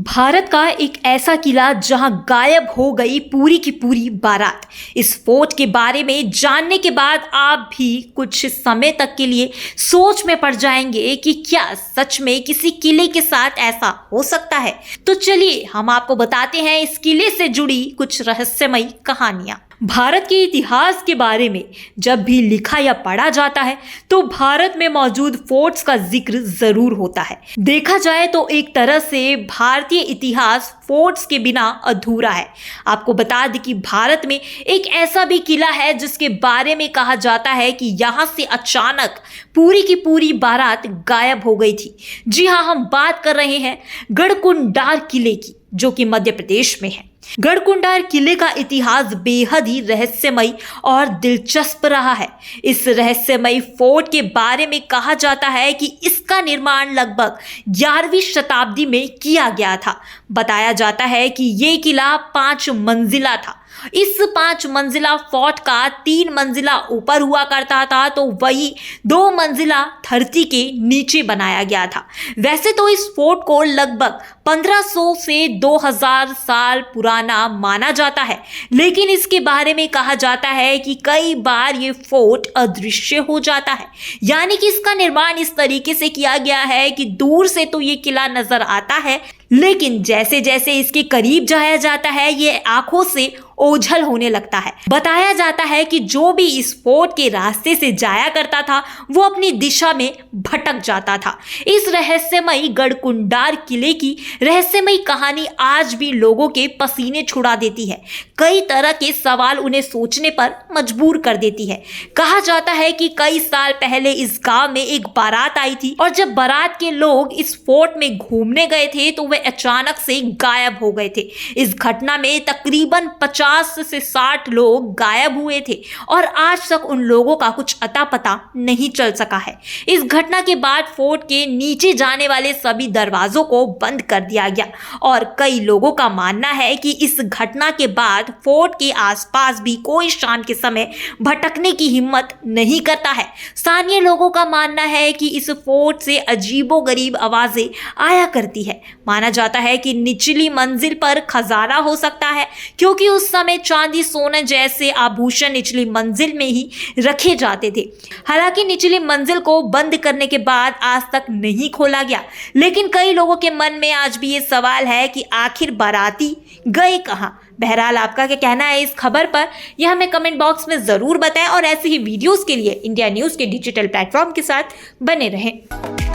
भारत का एक ऐसा किला जहां गायब हो गई पूरी की पूरी बारात। इस फोर्ट के बारे में जानने के बाद आप भी कुछ समय तक के लिए सोच में पड़ जाएंगे कि क्या सच में किसी किले के साथ ऐसा हो सकता है। तो चलिए हम आपको बताते हैं इस किले से जुड़ी कुछ रहस्यमयी कहानियां। भारत के इतिहास के बारे में जब भी लिखा या पढ़ा जाता है तो भारत में मौजूद फोर्ट्स का जिक्र जरूर होता है। देखा जाए तो एक तरह से भारतीय इतिहास फोर्ट्स के बिना अधूरा है। आपको बता दें कि भारत में एक ऐसा भी किला है जिसके बारे में कहा जाता है कि यहाँ से अचानक पूरी की पूरी बारात गायब हो गई थी। जी हाँ, हम बात कर रहे हैं गढ़कुंडार किले की, जो कि मध्य प्रदेश में है। गढ़कुंडार किले का इतिहास बेहद ही रहस्यमयी और दिलचस्प रहा है। इस रहस्यमयी फोर्ट के बारे में कहा जाता है कि इसका निर्माण लगभग 11वीं शताब्दी में किया गया था। बताया जाता है कि ये किला 5 मंजिला था। इस 5 मंजिला फोर्ट का 3 मंजिला ऊपर हुआ करता था, तो वही 2 मंजिला धरती के नीचे बनाया गया था। वैसे तो इस फोर्ट को लगभग 1500 से 2000 साल पुराना माना जाता है, लेकिन इसके बारे में कहा जाता है कि कई बार ये फोर्ट अदृश्य हो जाता है। यानी कि इसका निर्माण इस तरीके से किया गया है कि दूर से तो ये किला नजर आता है, लेकिन जैसे जैसे इसके करीब जाया जाता है ये आंखों से ओझल होने लगता है। बताया जाता है कि जो भी इस फोर्ट के रास्ते से जाया करता था वो अपनी दिशा में भटक जाता था। इस रहस्यमयी गढ़कुंडार किले की रहस्यमयी कहानी आज भी लोगों के पसीने छुड़ा देती है। कई तरह के सवाल उन्हें सोचने पर मजबूर कर देती है। कहा जाता है कि कई साल पहले इस गांव में एक बारात आई थी और जब बारात के लोग इस फोर्ट में घूमने गए थे तो वे अचानक से गायब हो गए थे। इस घटना में तकरीबन 50 से 60 लोग गायब हुए थे और आज तक उन लोगों का कुछ अता पता नहीं चल सका है। इस घटना के बाद फोर्ट के नीचे जाने वाले सभी दरवाजों को बंद कर दिया गया और कई लोगों का मानना है कि इस घटना के बाद फोर्ट के आसपास भी कोई शाम के समय भटकने की हिम्मत नहीं करता है। स्थानीय लोगों का मानना है कि इस फोर्ट से अजीबोगरीब आवाजें आया करती है। माना जाता है कि निचली मंजिल पर खजाना हो सकता है, क्योंकि उस समय चांदी सोने जैसे आभूषण निचली मंजिल में ही रखे जाते थे। हालांकि निचली मंजिल को बंद करने के बाद आज तक नहीं खोला गया, लेकिन कई लोगों के मन में आज भी ये सवाल है कि आखिर बाराती गए कहां। बहरहाल आपका क्या कहना है इस खबर पर, यह हमें कमेंट बॉक्स में जरूर बताएं और ऐसे ही वीडियोस के लिए इंडिया न्यूज के डिजिटल प्लेटफॉर्म के साथ बने रहें।